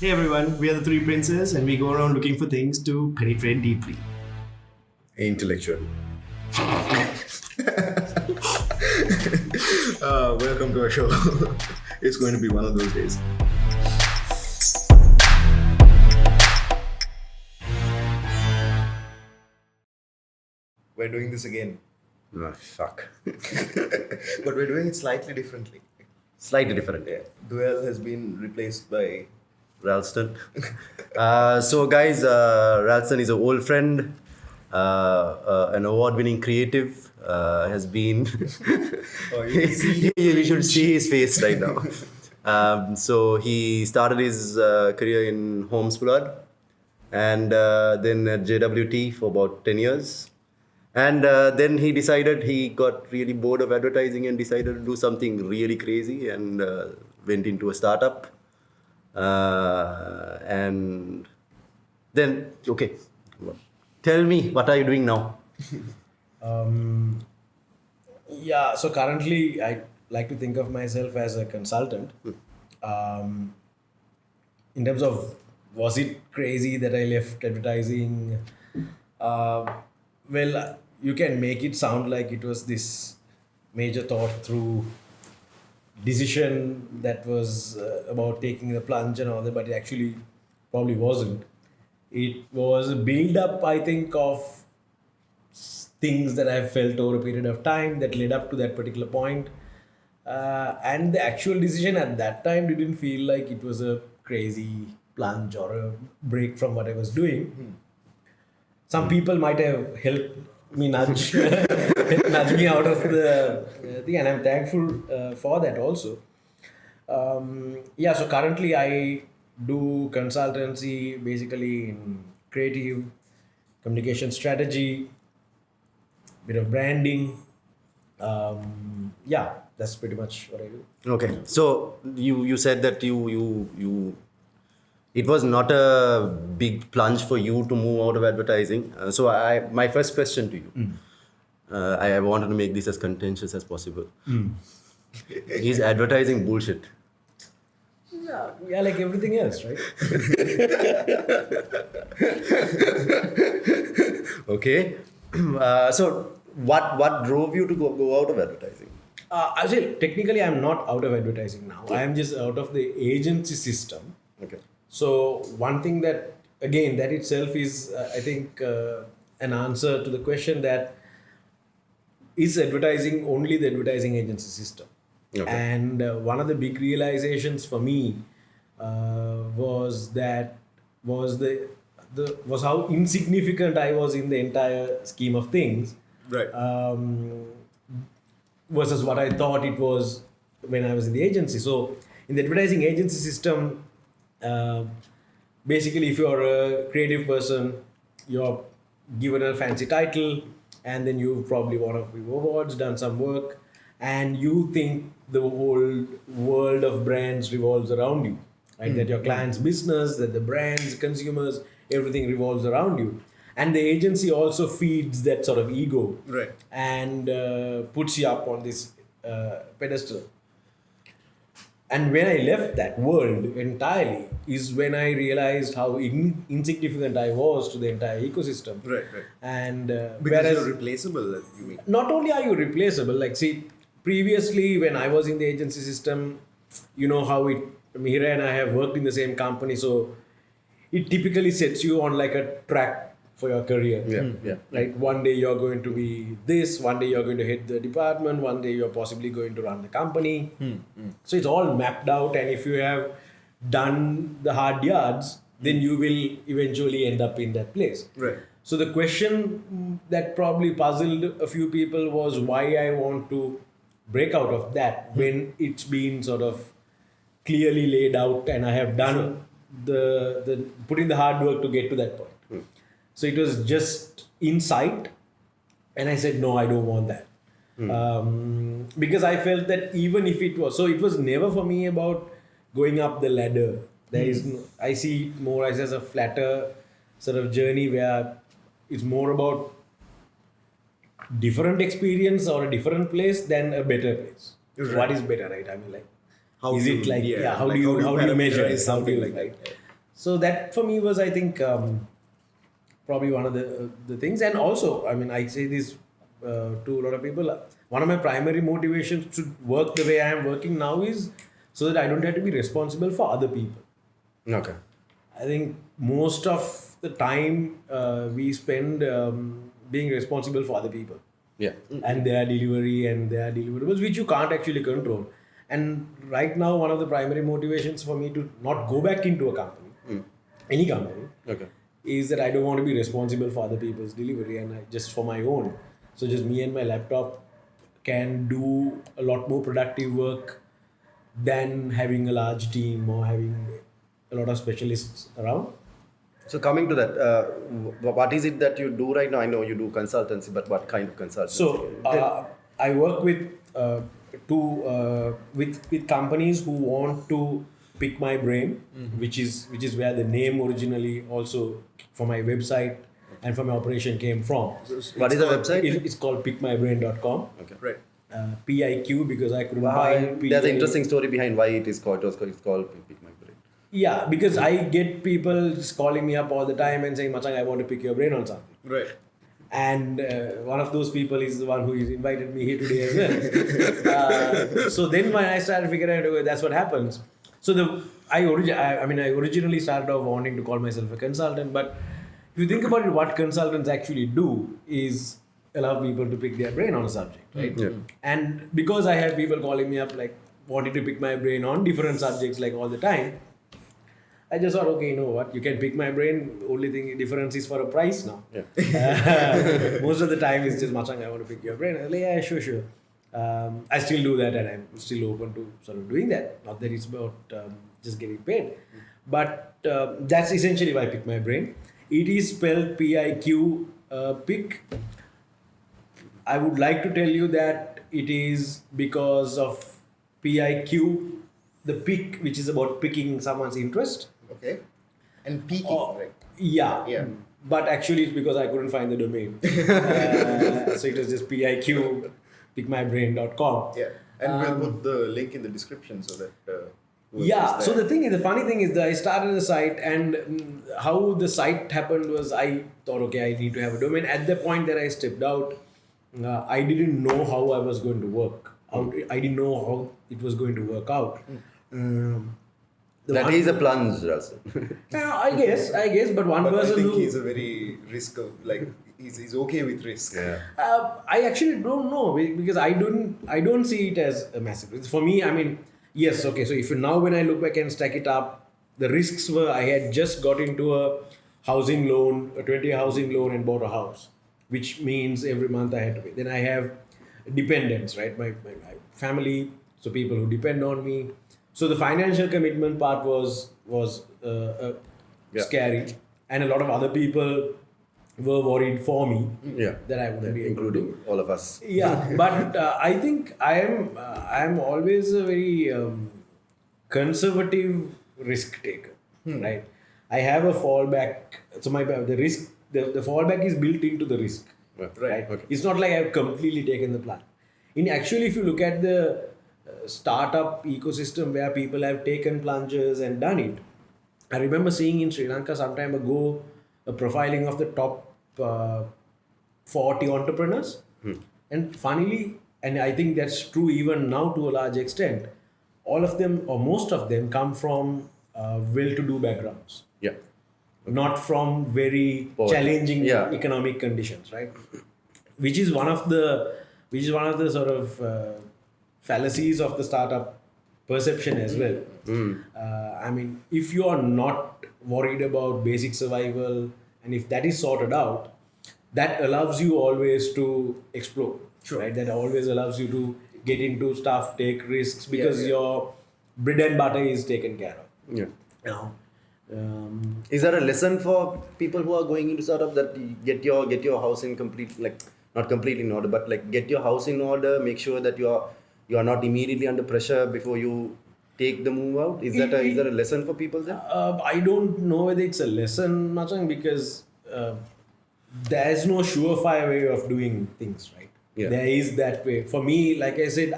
Hey everyone, we are the Three Princes and we go around looking for things to penetrate deeply. Intellectual. Welcome to our show. It's going to be one of those days. We're doing this again. Oh, fuck. But we're doing it slightly differently. Slightly different. Yeah. Duel has been replaced by... Ralston. So guys, Ralston is an old friend, an award-winning creative, has been... Oh, you can see... We should see his face right now. So he started his career in Homesplood and then at JWT for about 10 years. And then he decided he got really bored of advertising and decided to do something really crazy and went into a startup. And then, okay, tell me, what are you doing now? So currently I like to think of myself as a consultant. In terms of, was it crazy that I left advertising? Well, you can make it sound like it was this major thought through decision that was about taking the plunge and all that, but it actually probably wasn't. It was a build up, I think, of things that I've felt over a period of time that led up to that particular point. And the actual decision at that time didn't feel like it was a crazy plunge or a break from what I was doing. Some people might have helped me nudge me out of the thing, and I'm thankful for that also. So currently I do consultancy basically in creative communication strategy, bit of branding. That's pretty much what I do. Okay, so you said that you it was not a big plunge for you to move out of advertising. So my first question to you, I wanted to make this as contentious as possible. Is advertising bullshit? Yeah, like everything else, right? Okay, so what drove you to go out of advertising? I say technically I'm not out of advertising now. I am just out of the agency system. Okay. So one thing that, again, that itself is, I think, an answer to the question that is advertising only the advertising agency system? Okay. And one of the big realizations for me was how insignificant I was in the entire scheme of things. Right. Versus what I thought it was when I was in the agency. So in the advertising agency system, basically if you're a creative person, you're given a fancy title and then you probably won a few awards, done some work, and you think the whole world of brands revolves around you, right? That your client's business, that the brands, consumers, everything revolves around you. And the agency also feeds that sort of ego, Right. and puts you up on this pedestal. And when I left that world entirely is when I realized how insignificant I was to the entire ecosystem. Right. And Because whereas you're replaceable, you mean? not only are you replaceable, like see, previously when I was in the agency system, you know how Mihira and I have worked in the same company, so it typically sets you on like a track for your career. Yeah. Right, one day you're going to be this, one day you're going to head the department, one day you're possibly going to run the company. So it's all mapped out, and if you have done the hard yards, then you will eventually end up in that place. Right. So the question that probably puzzled a few people was why I want to break out of that when it's been sort of clearly laid out and I have done the put in the hard work to get to that point. So it was just insight, and I said, no, I don't want that. Because I felt that even if it was never for me about going up the ladder. There is I see it more as a flatter sort of journey where it's more about different experience or a different place than a better place. Right. What is better, right? I mean, like, How is do it you- like, yeah, how like do you measure it? parameterize How do something you, like right? that? So that for me was, I think, probably one of the things. And also, I mean, I say this to a lot of people. One of my primary motivations to work the way I am working now is so that I don't have to be responsible for other people. Okay. I think most of the time we spend being responsible for other people. Yeah. And their delivery and their deliverables, which you can't actually control. And right now, one of the primary motivations for me to not go back into a company, any company, Okay. is that I don't want to be responsible for other people's delivery and just for my own. So just me and my laptop can do a lot more productive work than having a large team or having a lot of specialists around. So coming to that, what is it that you do right now? I know you do consultancy, but what kind of consultancy? So I work with with companies who want to pick my brain, which is where the name originally also for my website and for my operation came from. What is the website? It's called pickmybrain.com. Okay. Right. PIQ because I couldn't Why? find There's an interesting story behind why it is called. It's called Pick My Brain. Yeah, because I get people just calling me up all the time and saying, Machang, I want to pick your brain on something. Right. And one of those people is the one who has invited me here today as well. So then when I started figuring out, okay, that's what happens. So I originally started off wanting to call myself a consultant, but if you think about it, what consultants actually do is allow people to pick their brain on a subject, right? Yeah. And because I have people calling me up like wanting to pick my brain on different subjects like all the time, I just thought, okay, you know what? You can pick my brain. Only thing difference is for a price now. Yeah. Most of the time it's just Machang, I want to pick your brain. I was like, yeah, sure. I still do that, and I'm still open to sort of doing that. Not that it's about just getting paid, but that's essentially why I pick my brain. It is spelled PIQ pick. I would like to tell you that it is because of PIQ, the pick, which is about picking someone's interest. Okay. And peaking, right? Yeah. Yeah. But actually, it's because I couldn't find the domain. So it was just PIQ, pickmybrain.com. Yeah. And we'll put the link in the description so that. Yeah. So the funny thing is that I started the site, and how the site happened was I thought, okay, I need to have a domain. At the point that I stepped out, I didn't know how I was going to work. I didn't know how it was going to work out. That is a plunge, Ralston. I guess, but one But I person think who... he's a very he's okay with risk. Yeah. I actually don't know because I don't see it as a massive risk. For me, I mean, yes, okay. So if now when I look back and stack it up, the risks were I had just got into a housing loan, a 20-year housing loan, and bought a house, which means every month I had to pay. Then I have dependents, right? My family, so people who depend on me. So the financial commitment part was scary, and a lot of other people were worried for me that I wouldn't be able to do. Including all of us. Yeah, but I think I am always a very conservative risk taker, right? I have a fallback. So the fallback is built into the risk, right? Okay. It's not like I've completely taken the plan. Actually, if you look at the startup ecosystem where people have taken plunges and done it, I remember seeing in Sri Lanka some time ago a profiling of the top 40 entrepreneurs. And funnily, and I think that's true even now to a large extent, all of them or most of them come from well-to-do backgrounds. Yeah. Not from very challenging economic conditions, right? Which is one of the sort of fallacies of the startup perception as well. I mean, if you are not worried about basic survival, and if that is sorted out, that allows you always to explore, right? That always allows you to get into stuff, take risks, because your bread and butter is taken care of. Yeah. Now, Is there a lesson for people who are going into startup that get your house in complete, like not completely in order, but like get your house in order, make sure that you are not immediately under pressure before you take the move out? Is there a lesson for people there? I don't know whether it's a lesson, Machang, because there's no surefire way of doing things, right? Yeah. There is that way. For me, like I said,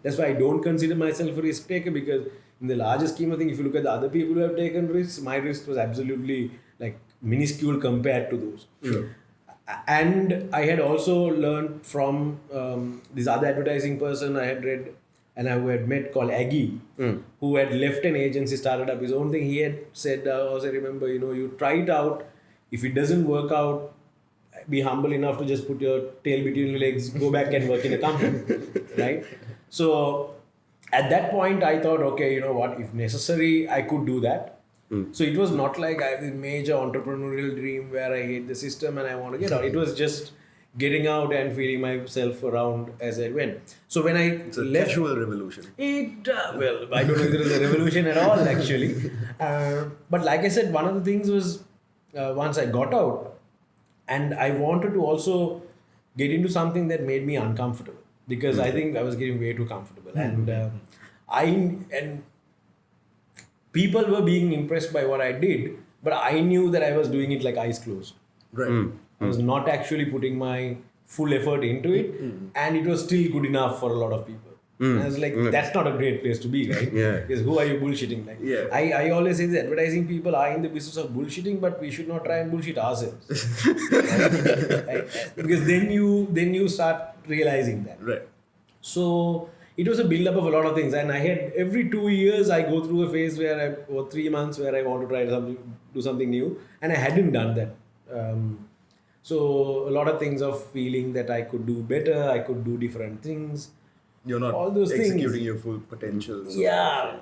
that's why I don't consider myself a risk taker, because in the larger scheme of things, if you look at the other people who have taken risks, my risk was absolutely like minuscule compared to those. Sure. And I had also learned from this other advertising person I had read and I had met called Aggie, who had left an agency, started up his own thing. He had said, also remember, you try it out. If it doesn't work out, be humble enough to just put your tail between your legs, go back and work in a company, right? So at that point, I thought, okay, you know what, if necessary, I could do that. So it was not like I have a major entrepreneurial dream where I hate the system and I want to get out. It was just getting out and feeling myself around as I went. So when It's a left, casual revolution. well, I don't know if there is a revolution at all actually. But like I said, one of the things was once I got out and I wanted to also get into something that made me uncomfortable because I think I was getting way too comfortable. And people were being impressed by what I did, but I knew that I was doing it like eyes closed. Right. I was not actually putting my full effort into it, and it was still good enough for a lot of people. And I was like, that's not a great place to be, right? Yeah. Because who are you bullshitting? Like, Yeah. I always say that advertising people are in the business of bullshitting, but we should not try and bullshit ourselves. Right? Because then you start realizing that. Right. So it was a build-up of a lot of things, and I had every 2 years I go through a phase or 3 months where I want to try do something new, and I hadn't done that. So a lot of things of feeling that I could do better, I could do different things. You're not All those executing things. your full potential. so- Yeah,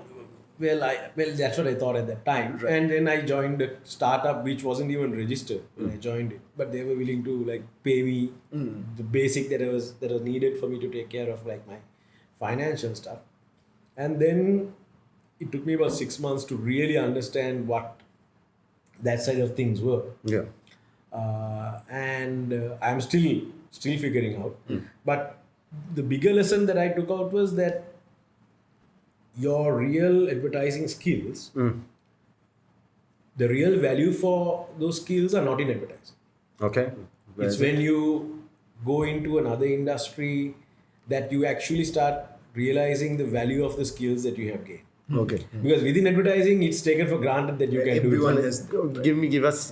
well, that's what I thought at that time, Right. and then I joined a startup which wasn't even registered when I joined it, but they were willing to like pay me the basic that was needed for me to take care of like my financial stuff, and then it took me about 6 months to really understand what that side of things were. Yeah. And I'm still figuring out. But the bigger lesson that I took out was that your real advertising skills, the real value for those skills are not in advertising. Okay. It's when you go into another industry that you actually start realizing the value of the skills that you have gained. Okay. Because within advertising, it's taken for granted that you can do Everyone it. has.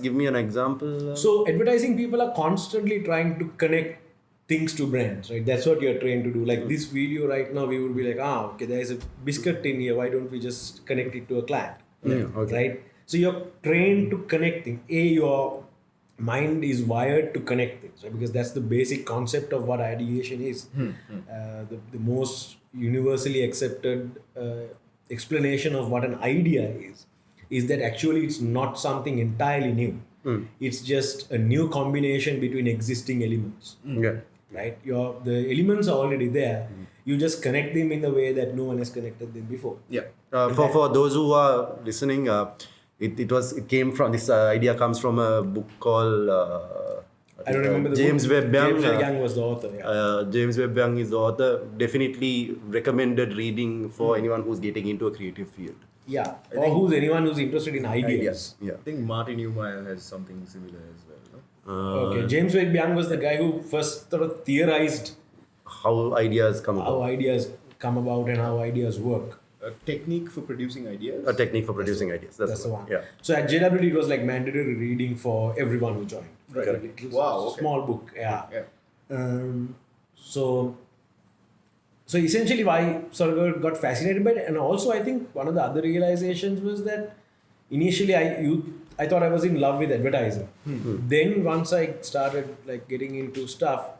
Give me an example. So advertising people are constantly trying to connect things to brands, right? That's what you're trained to do. Like this video right now, we would be like, okay, there's a biscuit tin here. Why don't we just connect it to a client, okay. right? So you're trained to connect things. Your mind is wired to connect things, right? Because that's the basic concept of what ideation is. The most universally accepted explanation of what an idea is that actually it's not something entirely new. It's just a new combination between existing elements. Yeah. Right? The elements are already there. You just connect them in a way that no one has connected them before. Yeah. For those who are listening, it came from this idea comes from a book called I don't remember the James book. Webb Young. James Webb Young was the author. Yeah. James Webb Young is the author. Definitely recommended reading for anyone who's getting into a creative field. Yeah. Or anyone who's interested in ideas. Yeah. I think Martin Neumeyer has something similar as well. No? Okay. James Webb Young was the guy who first sort of theorized How ideas come how about. ideas come about and how ideas work. A technique for producing ideas. A technique for producing ideas. That's the one. Yeah. So at JWT, it was like mandatory reading for everyone who joined. Right. It was Wow, a okay. small book. Yeah. Yeah. So essentially, I sort of got fascinated by it, and also I think one of the other realizations was that initially I thought I was in love with advertising. Then once I started like getting into stuff,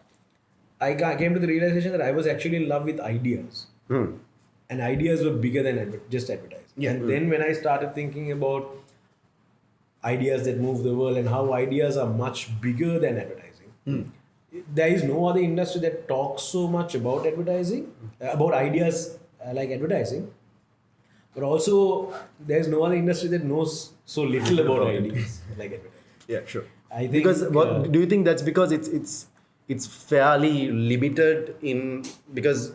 I came to the realization that I was actually in love with ideas, and ideas were bigger than just advertising. Yeah. And then when I started thinking about ideas that move the world and how ideas are much bigger than advertising. There is no other industry that talks so much about advertising, about ideas like advertising, but also there's no other industry that knows so little about ideas like advertising. Yeah, sure. I think Because what do you think that's because it's fairly limited in because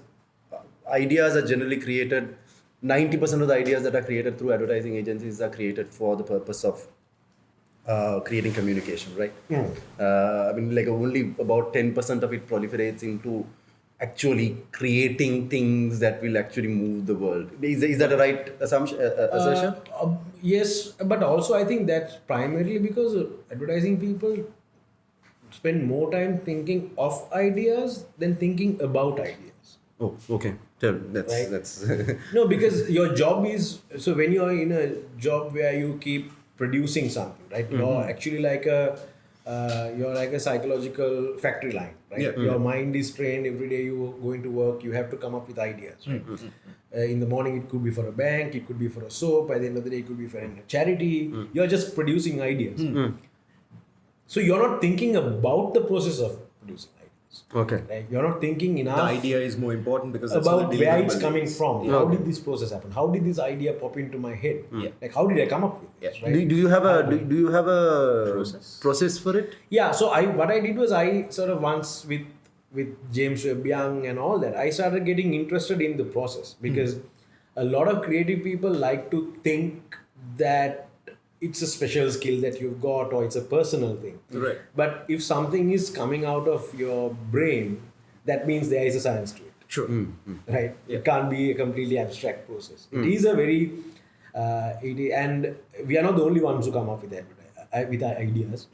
ideas are generally created 90% of the ideas that are created through advertising agencies are created for the purpose of creating communication, right? I mean, like only about 10% of it proliferates into actually creating things that will actually move the world. Is that a right assumption? Assertion? Yes, but also I think that's primarily because advertising people spend more time thinking of ideas than thinking about ideas. Oh, okay. That's Right. that's No, because your job is so when you're in a job where you keep producing something, right? You're actually like a psychological factory line, right? Yeah. Your mind is trained every day. You go into work, you have to come up with ideas, right? In the morning, it could be for a bank, it could be for a soap. By the end of the day, it could be for a charity. You're just producing ideas. So you're not thinking about the process of producing ideas. okay. Right? You're not thinking enough The idea is more important because it's about the where it's deliverable. coming from. Yeah. How did this process happen? How did this idea pop into my head? Yeah. Like how did I come up with this? Yeah. Right? Do you have a do you have a process for it? Yeah. So what I did was I sort of once with James Webb Young and all that, I started getting interested in the process because a lot of creative people like to think that it's a special skill that you've got or it's a personal thing. Right. But if something is coming out of your brain, that means there is a science to it. Sure. Right? Yeah. It can't be a completely abstract process. It is a very, and we are not the only ones who come up with ideas.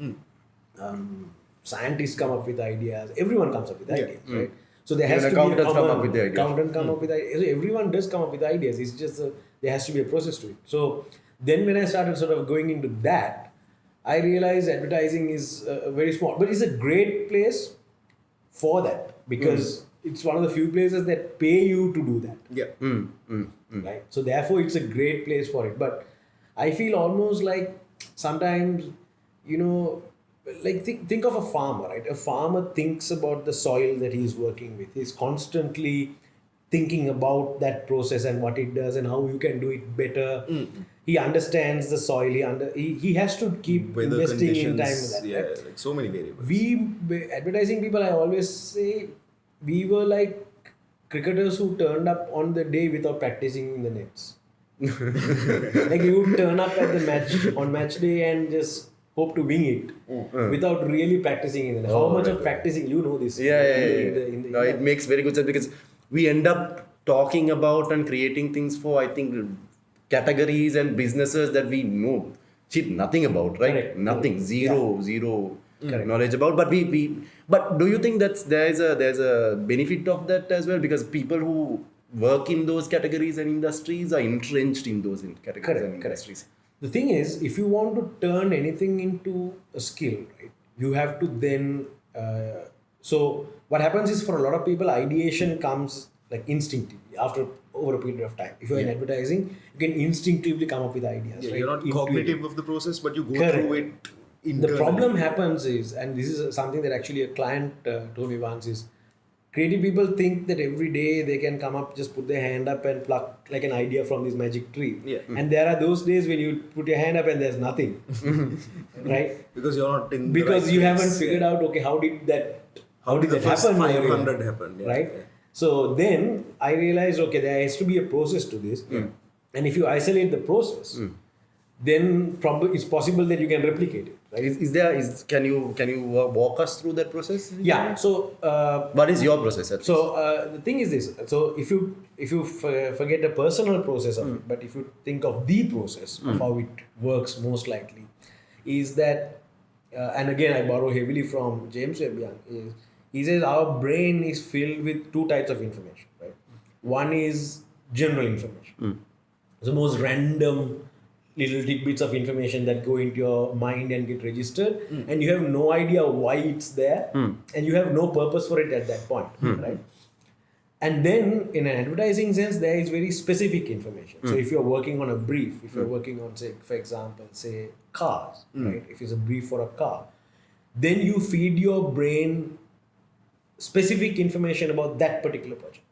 Scientists come up with ideas. Everyone comes up with ideas, right? So there has Even to be a accountants common, come up with the ideas. accountant come up with ideas. So everyone does come up with ideas. It's just there has to be a process to it. So then when I started sort of going into that, I realized advertising is very small, but it's a great place for that because it's one of the few places that pay you to do that. Yeah. Right? So therefore it's a great place for it. But I feel almost like sometimes, like think of a farmer, right? A farmer thinks about the soil that he's working with. He's constantly thinking about that process and what it does and how you can do it better. He understands the soil. He has to keep Weather investing in conditions. time with that. Yeah, Right? like so many variables. We advertising people, I always say we were like cricketers who turned up on the day without practicing in the nets. Like you would turn up at the match day and just hope to wing it without really practicing in the net. How much of practicing you know this? No, it makes very good sense because we end up talking about and creating things for, I think, categories and businesses that we know nothing about, right? Correct. Nothing, zero Correct. knowledge about. But but do you think there's a benefit of that as well? Because people who work in those categories and industries are entrenched in those categories and industries. The thing is, if you want to turn anything into a skill, right, you have to then. So what happens is for a lot of people, ideation comes like instinctively over a period of time. If you're in advertising, you can instinctively come up with ideas. Yeah, right? you're not cognitive of the process, but you go Correct. through it. The internally. problem happens is, and this is something that actually a client told me once, is creative people think that every day they can come up, just put their hand up and pluck like an idea from this magic tree. Yeah. And there are those days when you put your hand up and there's nothing. Right? Because you're not in Because the right you place. haven't figured out, okay, how did the that first happen? 500 happen? Yeah. Right? So then I realized, okay, there has to be a process to this. And if you isolate the process, then probably it's possible that you can replicate it. Right? Can you walk us through that process? Yeah. So What is your process? the thing is this. So if you forget the personal process of it, but if you think of the process of how it works, most likely is that, and again I borrow heavily from James Webb Young. He says our brain is filled with two types of information. Right. One is general information. The most random little tidbits of information that go into your mind and get registered, and you have no idea why it's there, and you have no purpose for it at that point, right? And then, in an advertising sense, there is very specific information. So, if you're working on a brief, if you're working on, say, for example, say cars, right? If it's a brief for a car, then you feed your brain specific information about that particular project.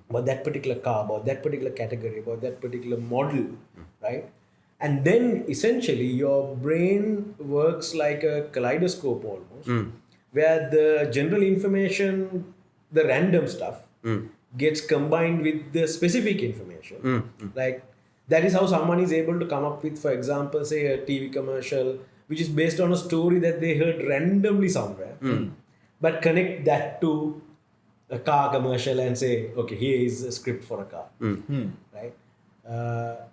About that particular car, about that particular category, about that particular model, right? And then essentially your brain works like a kaleidoscope almost, where the general information, the random stuff, gets combined with the specific information. Like that is how someone is able to come up with, for example, say a TV commercial, which is based on a story that they heard randomly somewhere, but connect that to a car commercial and say, okay, here is a script for a car, right?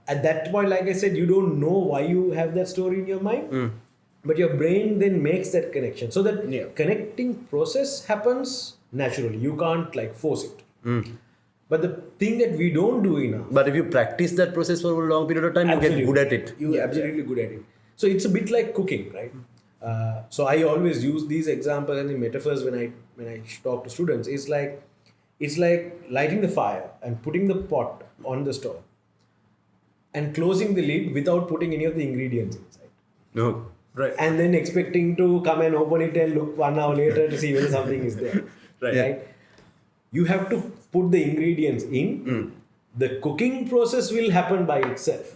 At that point, like I said, you don't know why you have that story in your mind, but your brain then makes that connection. So that connecting process happens naturally. You can't like force it. But the thing that we don't do enough. But if you practice that process for a long period of time, you get good at it. You're absolutely good at it. So it's a bit like cooking, right? So I always use these examples and the metaphors when I talk to students. It's like lighting the fire and putting the pot on the stove and closing the lid without putting any of the ingredients inside. No. Right. And then expecting to come and open it and look 1 hour later to see whether something is there. Right? You have to put the ingredients in. The cooking process will happen by itself.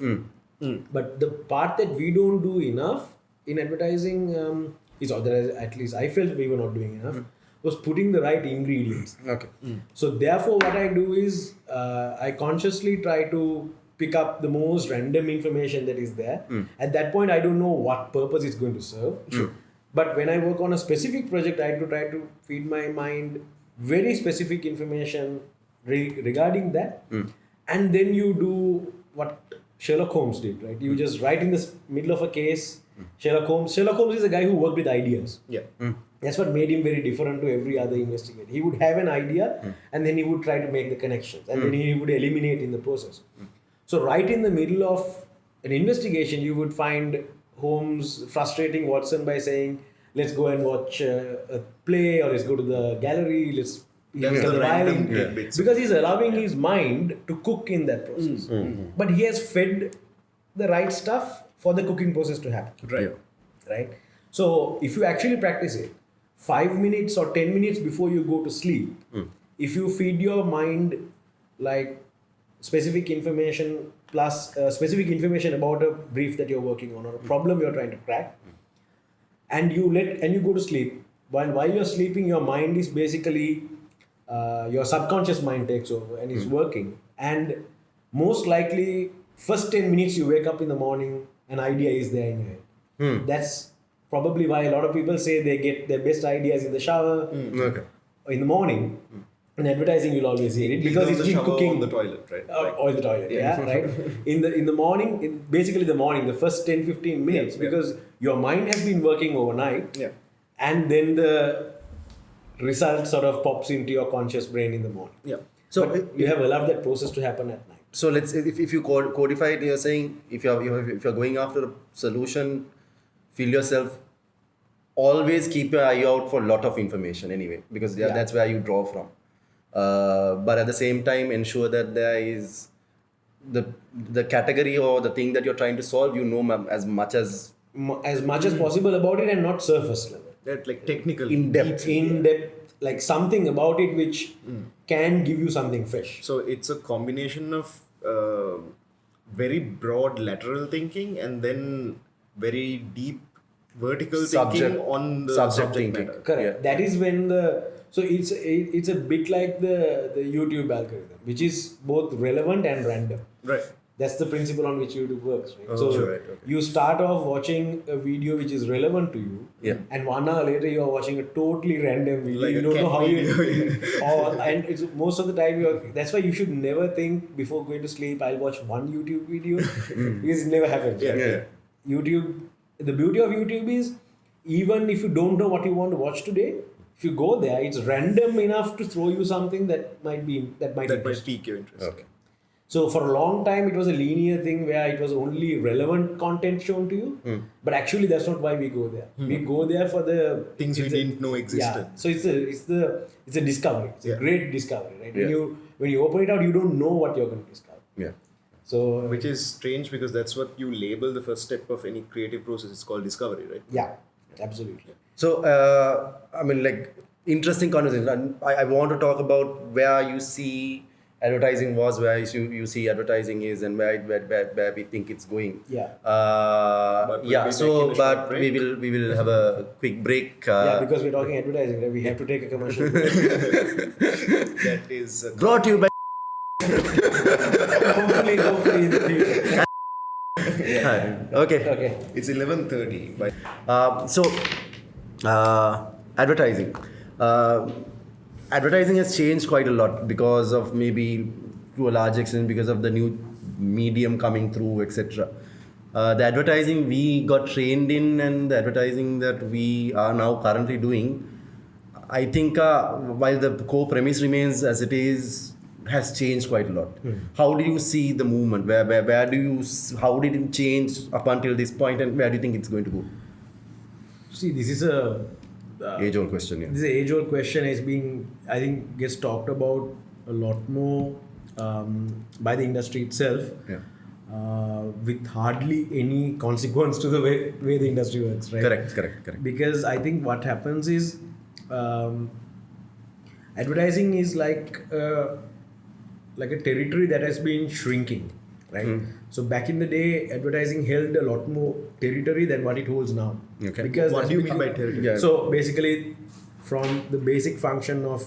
But the part that we don't do enough in advertising is, or at least I felt we were not doing enough, was putting the right ingredients. Okay. So therefore what I do is I consciously try to pick up the most random information that is there. At that point I don't know what purpose it's going to serve. But when I work on a specific project, I have to try to feed my mind very specific information regarding that. And then you do what Sherlock Holmes did, right? You just write in the middle of a case. Sherlock Holmes is a guy who worked with ideas. That's what made him very different to every other investigator. He would have an idea and then he would try to make the connections and then he would eliminate in the process. So right in the middle of an investigation, you would find Holmes frustrating Watson by saying, let's go and watch a play, or let's go to the gallery, let's use the violin. Because he's allowing his mind to cook in that process. But he has fed the right stuff for the cooking process to happen. Right? So if you actually practice it, 5 minutes or 10 minutes before you go to sleep, if you feed your mind like specific information plus specific information about a brief that you're working on or a problem you're trying to crack, and you go to sleep, while you're sleeping, your mind is basically your subconscious mind takes over and is working, and most likely first 10 minutes you wake up in the morning, an idea is there in your head. That's probably why a lot of people say they get their best ideas in the shower or in the morning. In advertising, you'll always hear it because it's been cooking. On the toilet, right? Or the toilet, right? In the morning, basically the morning, the first 10-15 minutes, because your mind has been working overnight, and then the result sort of pops into your conscious brain in the morning. So but you have allowed that process to happen at night. So let's if you codify it, you're saying if you're going after a solution, feel yourself. Always keep your eye out for a lot of information anyway, because that's where you draw from. But at the same time, ensure that there is the category or the thing that you're trying to solve, as much as possible about it, and not surface level. That like technical, in depth, like something about it which can give you something fresh. So it's a combination of very broad lateral thinking and then very deep vertical thinking on the subject matter. Correct. That is when so it's a bit like the YouTube algorithm, which is both relevant and random. Right. That's the principle on which YouTube works. Right? You start off watching a video which is relevant to you, and 1 hour later you are watching a totally random video. Like you don't know how and it's most of the time that's why you should never think before going to sleep, I'll watch one YouTube video because it never happens. YouTube. The beauty of YouTube is, even if you don't know what you want to watch today, if you go there, it's random enough to throw you something that might pique your interest. Okay. So for a long time, it was a linear thing where it was only relevant content shown to you. But actually, that's not why we go there. We go there for the things we didn't know existed. So it's a discovery. It's a great discovery, right? When you open it out, you don't know what you're going to discover. So which is strange because that's what you label the first step of any creative process. It's called discovery, right? Yeah, absolutely. So interesting conversation. I want to talk about where you see advertising was, where you see advertising is, and where we think it's going. But we will have a quick break. Because we're talking advertising, right? We have to take a commercial. That is brought to you by. hopefully in the future. Okay. It's 11:30. Advertising. advertising has changed quite a lot because of maybe to a large extent because of the new medium coming through, etc. The advertising we got trained in and the advertising that we are now currently doing, I think while the core premise remains as it is, has changed quite a lot. How do you see the movement? Where do you, how did it change up until this point, and where do you think it's going to go? See, this is a Age-old question, yeah. This age-old question is being, I think, gets talked about a lot more by the industry itself, with hardly any consequence to the way the industry works, right? Correct. Because I think what happens is advertising is like a territory that has been shrinking, right? So back in the day, advertising held a lot more territory than what it holds now. Okay. Because What do you mean by territory? Yeah. So basically, from the basic function of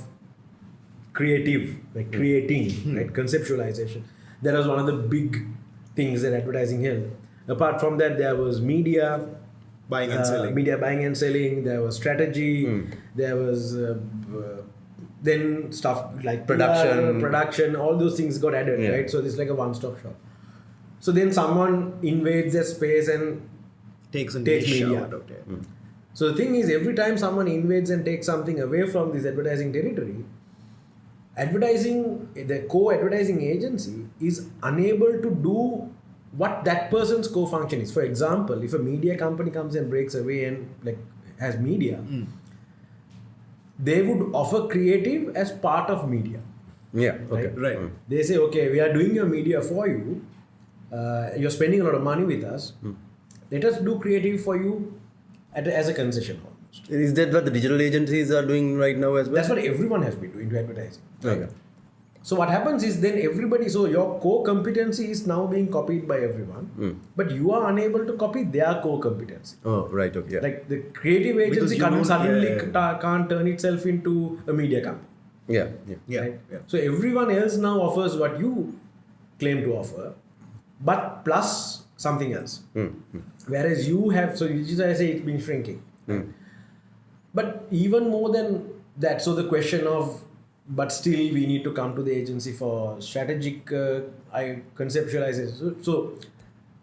creative, like creating, right, conceptualization, that was one of the big things that advertising held. Apart from that, there was media Buying and selling. Media buying and selling. There was strategy. There was then stuff like production. All those things got added, right? So it's like a one-stop shop. So then someone invades that space and Takes media out of it. So the thing is, every time someone invades and takes something away from this advertising territory, the co-advertising agency is unable to do what that person's co-function is. For example, if a media company comes and breaks away and has media, they would offer creative as part of media. Yeah, okay. Right. They say, okay, we are doing your media for you. You're spending a lot of money with us. Let us do creative for you as a concession almost. Is that what the digital agencies are doing right now as well? That's what everyone has been doing to advertising. Okay. So what happens is then so your core competency is now being copied by everyone, but you are unable to copy their core competency. Oh, right, okay. Yeah. Like the creative agency can't turn itself into a media company. Yeah. Right? So everyone else now offers what you claim to offer, but plus something else. Whereas you have, so which is I say it's been shrinking. But even more than that, so the question of, but still we need to come to the agency for strategic conceptualization. So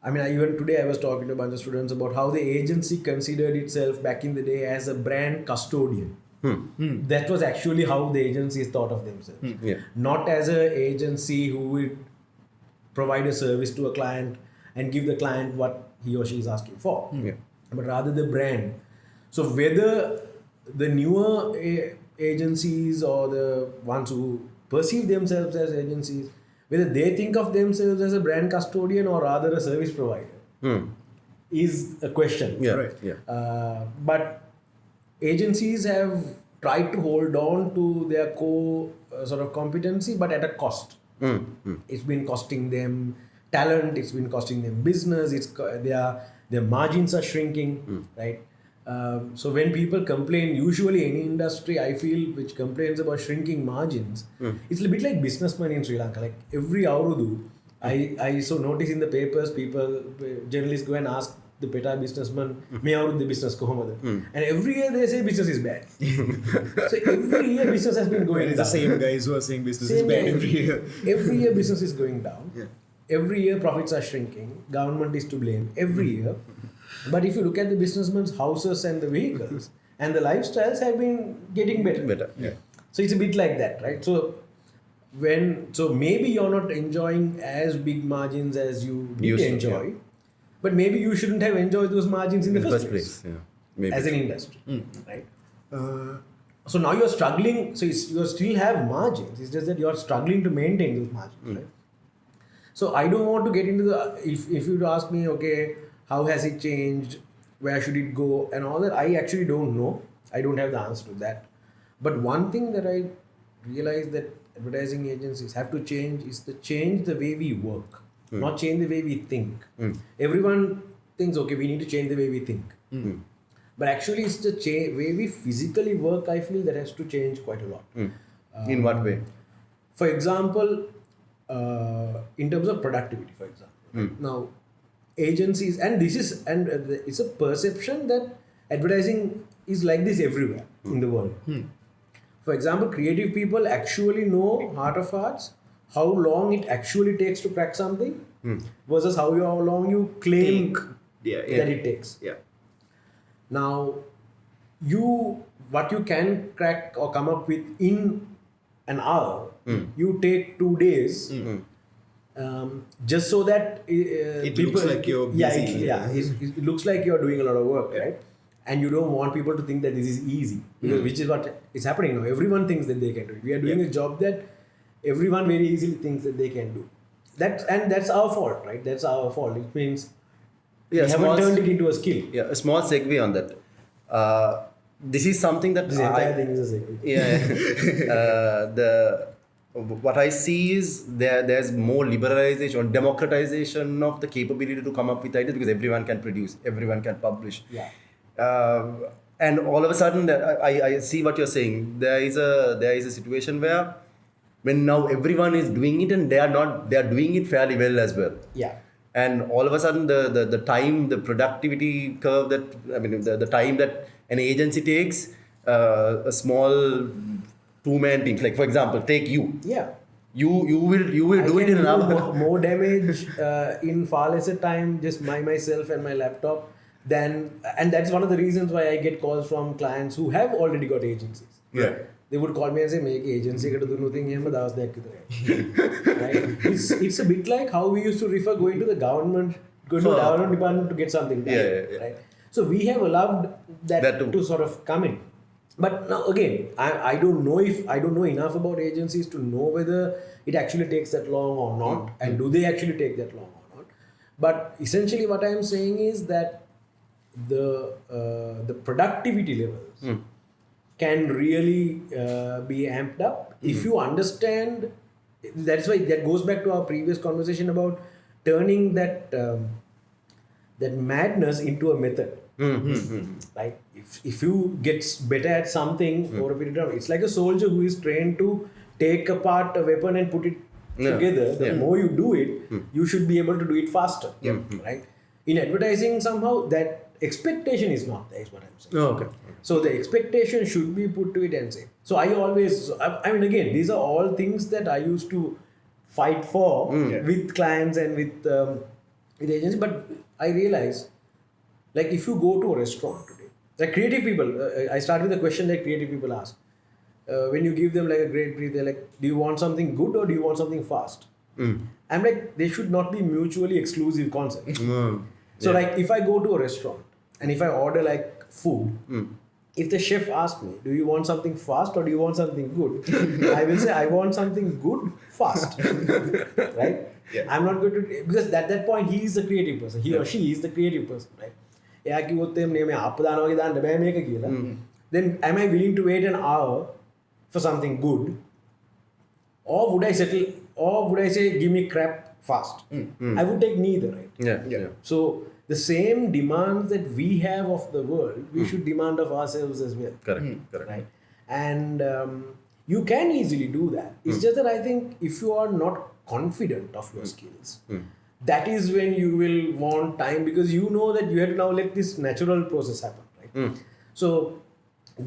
I mean, even today I was talking to a bunch of students about how the agency considered itself back in the day as a brand custodian. That was actually how the agencies thought of themselves. Not as an agency who would provide a service to a client and give the client what he or she is asking for, but rather the brand. So whether the newer agencies or the ones who perceive themselves as agencies, whether they think of themselves as a brand custodian or rather a service provider is a question. But agencies have tried to hold on to their core sort of competency, but at a cost. It's been costing them talent, it's been costing them business, their margins are shrinking, right? So when people complain, usually any industry I feel which complains about shrinking margins, it's a bit like businessmen in Sri Lanka. Like every Aurudu, I so notice in the papers, journalists go and ask the PETA businessman, "Me Aurudu business ko homada?" And every year they say business is bad. So every year business has been going down. The same guys who are saying business is bad every year. Every year business is going down. Every year profits are shrinking. Government is to blame every year. But if you look at the businessmen's houses and the vehicles and the lifestyles have been getting better. So it's a bit like that, right? So maybe you're not enjoying as big margins as you did enjoy, but maybe you shouldn't have enjoyed those margins in the first place. Maybe. As an industry, right? So now you're struggling. So you still have margins. It's just that you're struggling to maintain those margins, right? So I don't want to get into if you ask me, okay, how has it changed? Where should it go? And all that, I actually don't know. I don't have the answer to that. But one thing that I realized that advertising agencies have to change is to change the way we work, not change the way we think. Everyone thinks, okay, we need to change the way we think. But actually, it's the way we physically work, I feel, that has to change quite a lot. In what way? For example, in terms of productivity, for example. Now, agencies, and it's a perception that advertising is like this everywhere in the world. For For example, creative people actually know, heart of hearts, how long it actually takes to crack something versus how long you claim that it takes. Yeah. Now, what you can crack or come up with in an hour, you take 2 days. Just so that It looks like you're busy. It looks like you're doing a lot of work, right? And you don't want people to think that this is easy, because which is what is happening now. Everyone thinks that they can do it. We are doing a job that everyone very easily thinks that they can do. That's our fault, right? That's our fault. It means we haven't turned it into a skill. Yeah, a small segue on that. This is something that This entire thing is a segue. Yeah. What I see is there's more liberalization or democratization of the capability to come up with ideas, because everyone can produce, everyone can publish. Yeah. And all of a sudden, I see what you're saying. There is a situation where when now everyone is doing it and they are doing it fairly well as well. Yeah. And all of a sudden, the productivity curve the time that an agency takes, a small two-man team, like for example, take you. Yeah. You will do it in an hour. More damage in far lesser time, just myself and my laptop. And that's one of the reasons why I get calls from clients who have already got agencies. Yeah. They would call me and say, "Make agency to do nothing here, but that's right." It's a bit like how we used to refer going to the government department to get something done. Yeah. Right? So we have allowed that to sort of come in. But now again, I don't know enough about agencies to know whether it actually takes that long or not, and do they actually take that long or not. But essentially what I am saying is that the productivity levels can really be amped up if you understand. That's why that goes back to our previous conversation about turning that madness into a method. Right? If you get better at something over a period of time, it's like a soldier who is trained to take apart a weapon and put it together. The more you do it, you should be able to do it faster. Right? In advertising, somehow that expectation is not there, is what I'm saying. Oh, okay. So the expectation should be put to it and say. So I mean, again, these are all things that I used to fight for with clients and with agents. But I realize, like, if you go to a restaurant today, like creative people, I start with a question that creative people ask. When you give them like a great brief, they're like, "Do you want something good or do you want something fast?" I'm like, they should not be mutually exclusive concepts. So like, if I go to a restaurant and if I order like food, if the chef asks me, "Do you want something fast or do you want something good?" I will say, "I want something good fast." Right? Yeah. I'm not going to, because at that point he is the creative person. He or she is the creative person, right? Then am I willing to wait an hour for something good, or would I settle, or would I say, "Give me crap fast"? I would take neither, right? Yeah. So the same demands that we have of the world, we should demand of ourselves as well. Correct. Right? And you can easily do that. It's just that I think if you are not confident of your skills, that is when you will want time, because you know that you have to now let this natural process happen, right? So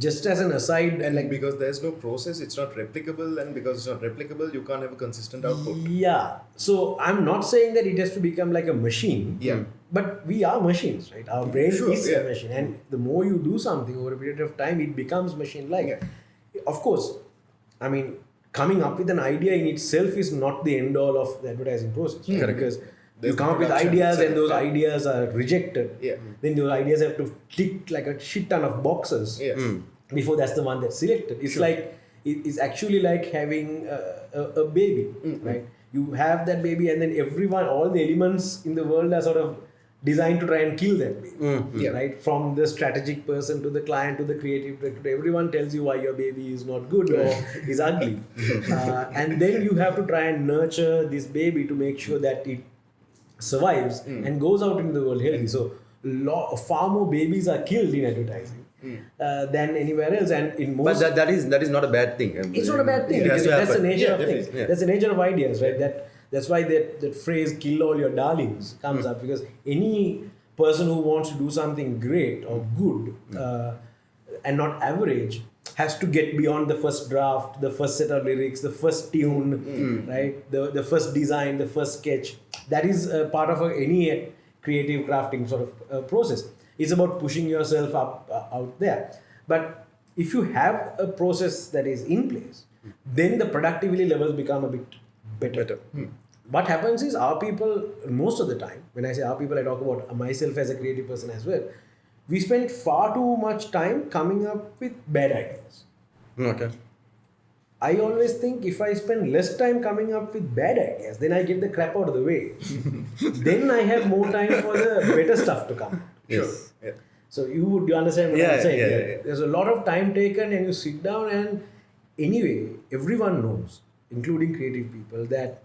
just as an aside, And like, because there's no process, it's not replicable, and because it's not replicable, you can't have a consistent output. yeah. So I'm not saying that it has to become like a machine. Yeah. But we are machines, right? Our brain is yeah. a machine, and the more you do something over a period of time, it becomes machine-like. Yeah. Of course, I mean, coming up with an idea in itself is not the end all of the advertising process, right? Because you come up with ideas and those ideas are rejected. Yeah. Then those ideas have to tick like a shit ton of boxes before that's the one that's selected. It's like, it's actually like having a baby, right? You have that baby, and then all the elements in the world are sort of designed to try and kill that baby, right? From the strategic person to the client to the creative director, everyone tells you why your baby is not good or is ugly, and then you have to try and nurture this baby to make sure that it survives and goes out into the world healthy. So far more babies are killed in advertising than anywhere else, and in most. But that is not a bad thing. It's not a bad thing, because that's the nature of things. Yeah. That's the nature of ideas, right? That's why that phrase "kill all your darlings" comes up, because any person who wants to do something great or good and not average has to get beyond the first draft, the first set of lyrics, the first tune, right? The first design, the first sketch. That is part of any creative crafting sort of process. It's about pushing yourself up out there. But if you have a process that is in place, then the productivity levels become a bit better. What happens is our people, most of the time, when I say our people, I talk about myself as a creative person as well. We spend far too much time coming up with bad ideas. Okay. I always think if I spend less time coming up with bad ideas, then I get the crap out of the way. Then I have more time for the better stuff to come. Yes. Yeah. So you understand what Yeah, I'm saying? yeah, Like, yeah. There's a lot of time taken and you sit down and anyway, everyone knows, including creative people, that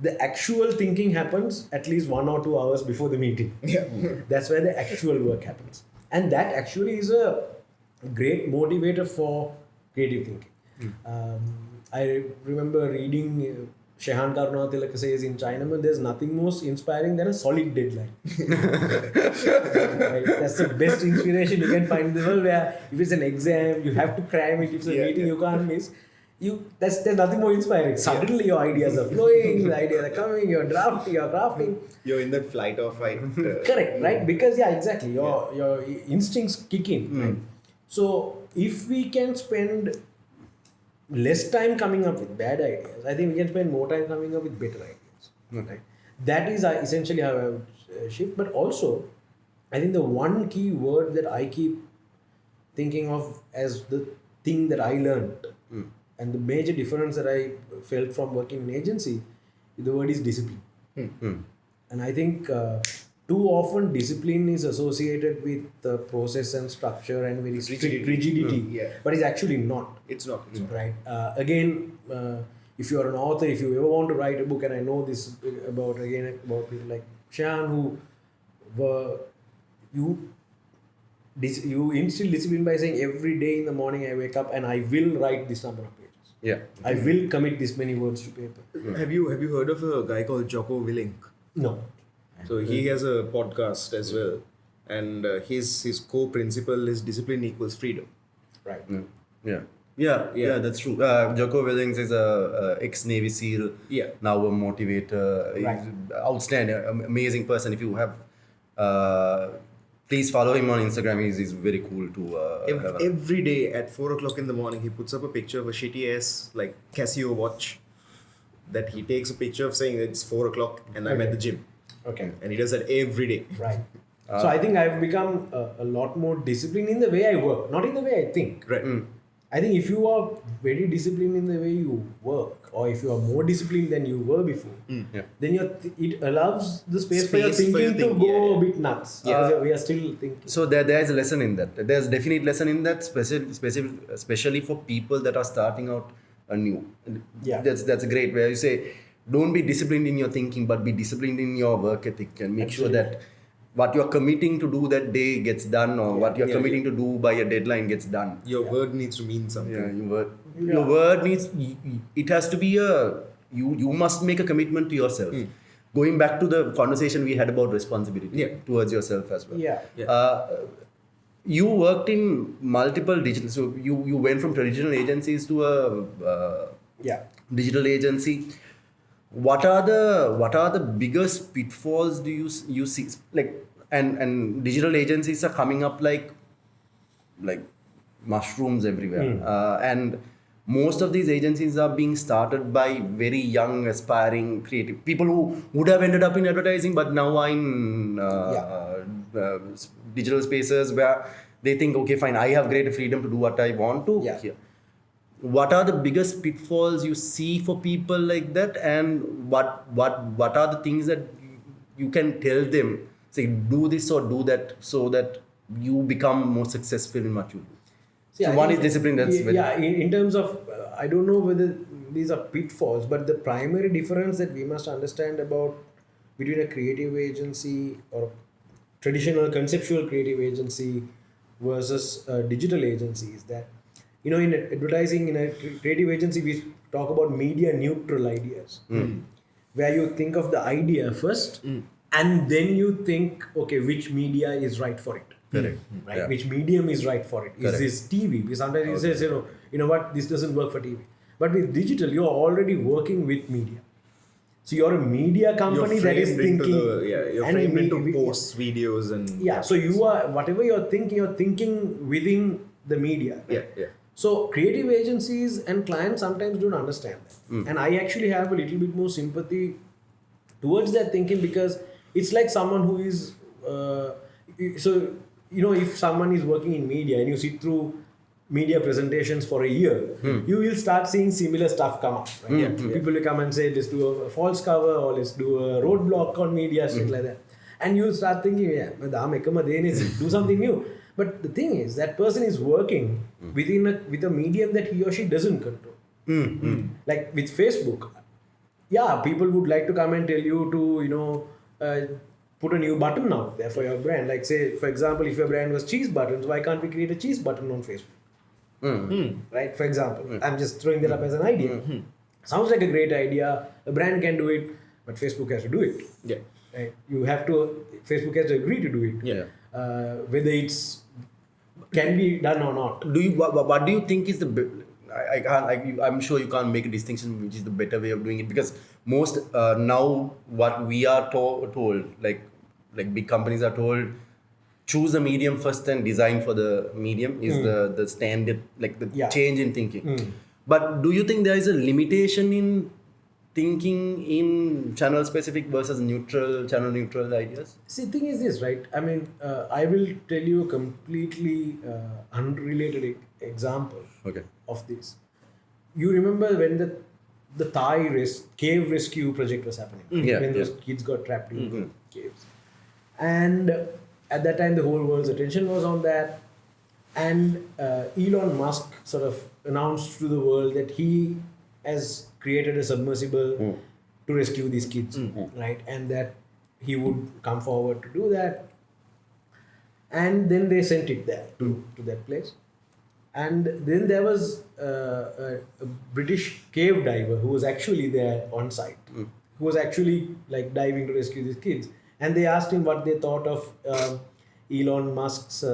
the actual thinking happens at least 1 or 2 hours before the meeting. Yeah. That's where the actual work happens. And that actually is a great motivator for creative thinking. I remember reading Shehan Karunatilaka says in Chinaman, there's nothing most inspiring than a solid deadline. Right? That's the best inspiration you can find in the world, where if it's an exam, you have to cram it. If it's a meeting, you can't miss. There's nothing more inspiring. Suddenly your ideas are flowing, the ideas are coming, you're drafting, you're crafting. You're in that flight or fight. Correct, right? Because exactly. Your instincts kick in, right? So if we can spend less time coming up with bad ideas, I think we can spend more time coming up with better ideas. Right? That is essentially how I would shift. But also, I think the one key word that I keep thinking of as the thing that I learned, and the major difference that I felt from working in agency, the word is discipline. And I think too often discipline is associated with process and structure and very strict rigidity. Yeah. But it's actually not. It's not. Right. Again, if you are an author, if you ever want to write a book, and I know this about people like Shan, who were you instill discipline by saying every day in the morning I wake up and I will write this number of pages. Yeah. I will commit this many words to paper. Have you heard of a guy called Jocko Willink? No. So he has a podcast as well, and his core principle is discipline equals freedom. Right. Yeah, that's true. Jocko Willink is a ex-Navy SEAL. Yeah. Now a motivator. Right. He's outstanding, amazing person. If you have, please follow him on Instagram. He's very cool to. Every day at 4 o'clock in the morning, he puts up a picture of a shitty ass like Casio watch that he takes a picture of saying it's 4 o'clock and I'm at the gym. Okay. And he does that every day. Right. So I think I've become a lot more disciplined in the way I work, not in the way I think. Right. I think if you are very disciplined in the way you work, or if you are more disciplined than you were before, then it allows the space for your thinking to go a bit nuts. Because we are still thinking. So there's a lesson in that. There's definite lesson in that, especially for people that are starting out anew. Yeah. That's a great way. You say, don't be disciplined in your thinking, but be disciplined in your work ethic, and make sure that what you're committing to do that day gets done, or what you're committing to do by a deadline gets done. Your word needs to mean something. Your word needs, it has to be you must make a commitment to yourself. Going back to the conversation we had about responsibility towards yourself as well. You worked in multiple digital, so you went from traditional agencies to a digital agency. What are the biggest pitfalls do you see? Like, and digital agencies are coming up like mushrooms everywhere. And most of these agencies are being started by very young, aspiring, creative people who would have ended up in advertising, but now are in digital spaces where they think, okay, fine, I have greater freedom to do what I want to. Here. What are the biggest pitfalls you see for people like that, and what are the things that you can tell them, say, do this or do that, so that you become more successful in what you do? So one is discipline. That's in terms of I don't know whether these are pitfalls, but the primary difference that we must understand between a creative agency or traditional conceptual creative agency versus a digital agency is that, in advertising, in a creative agency, we talk about media neutral ideas, where you think of the idea first, and then you think, okay, which media is right for it. Correct. Right? Yeah. Which medium is right for it? Correct. Is this TV? Because sometimes it says, you know what, this doesn't work for TV. But with digital, you're already working with media. So you're a media company that is thinking. You're and framed we- into we- posts, videos, and Yeah, so you are, whatever you're thinking within the media. Right? yeah. So creative agencies and clients sometimes don't understand that. And I actually have a little bit more sympathy towards that thinking, because it's like someone who is, so, you know, if someone is working in media and you sit through media presentations for a year, you will start seeing similar stuff come up. Right? People will come and say, let's do a false cover, or let's do a roadblock on media, shit like that. And you start thinking, do something new. But the thing is, that person is working with a medium that he or she doesn't control. Like with Facebook, people would like to come and tell you to, put a new button out there for your brand. Like, say, for example, if your brand was cheese buttons, why can't we create a cheese button on Facebook? Right? For example, I'm just throwing that up as an idea. Sounds like a great idea. A brand can do it, but Facebook has to do it. Yeah. Right? Facebook has to agree to do it. Yeah. Whether it's can be done or not. What do you think is the I'm sure you can't make a distinction which is the better way of doing it, because most now what we are told, like big companies are told, choose a medium first and design for the medium is the standard, like the change in thinking. But do you think there is a limitation in thinking in channel specific versus channel neutral ideas? See, the thing is this, right? I mean, I will tell you a completely unrelated example of this. You remember when the Thai cave rescue project was happening, when those kids got trapped in the caves. And at that time, the whole world's attention was on that. And Elon Musk sort of announced to the world that he has created a submersible to rescue these kids, right? And that he would come forward to do that. And then they sent it there to that place. And then there was a British cave diver who was actually there on site, who was actually like diving to rescue these kids. And they asked him what they thought of Elon Musk's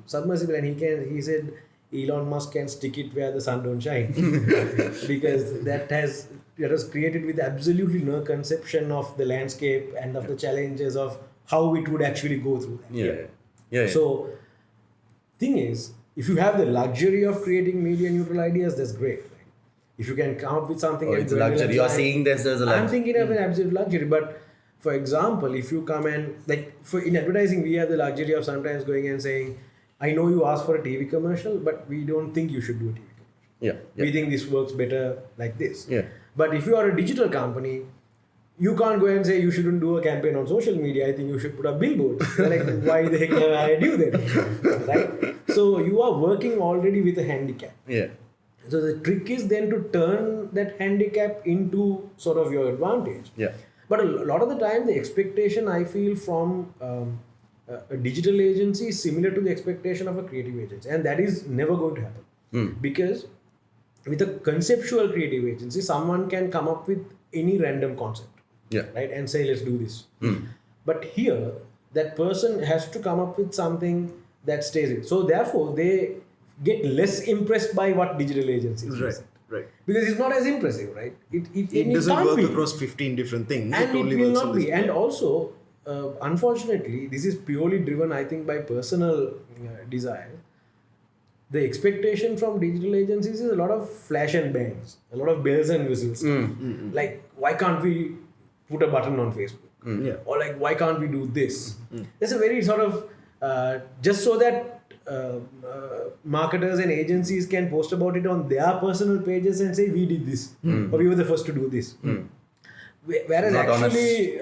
submersible, and he said Elon Musk can stick it where the sun don't shine, because that was created with absolutely no conception of the landscape and of the challenges of how it would actually go through that. Yeah. So, thing is, if you have the luxury of creating media neutral ideas, that's great. Right? If you can come up with something, it's a luxury. You are seeing this as a luxury. I'm thinking of an absolute luxury, but for example, if you come and in advertising, we have the luxury of sometimes going and saying, I know you asked for a TV commercial, but we don't think you should do a TV commercial. We think this works better like this. But if you are a digital company, you can't go and say you shouldn't do a campaign on social media. I think you should put up billboards. They're like, why the heck have I do that? Right? So you are working already with a handicap. So the trick is then to turn that handicap into sort of your advantage. But a lot of the time, the expectation I feel from a digital agency is similar to the expectation of a creative agency. And that is never going to happen. Because with a conceptual creative agency, someone can come up with any random concept. Right? And say, let's do this. But here, that person has to come up with something that stays in. So therefore, they get less impressed by what digital agencies do. Right. Because it's not as impressive, right? It doesn't work across 15 different things. And it only will works not on be. this. And also, unfortunately, this is purely driven, I think, by personal desire. The expectation from digital agencies is a lot of flash and bangs, a lot of bells and whistles. Like, why can't we put a button on Facebook? Or like, why can't we do this? There's a very sort of, just so that marketers and agencies can post about it on their personal pages and say, we did this, or we were the first to do this. Whereas not actually,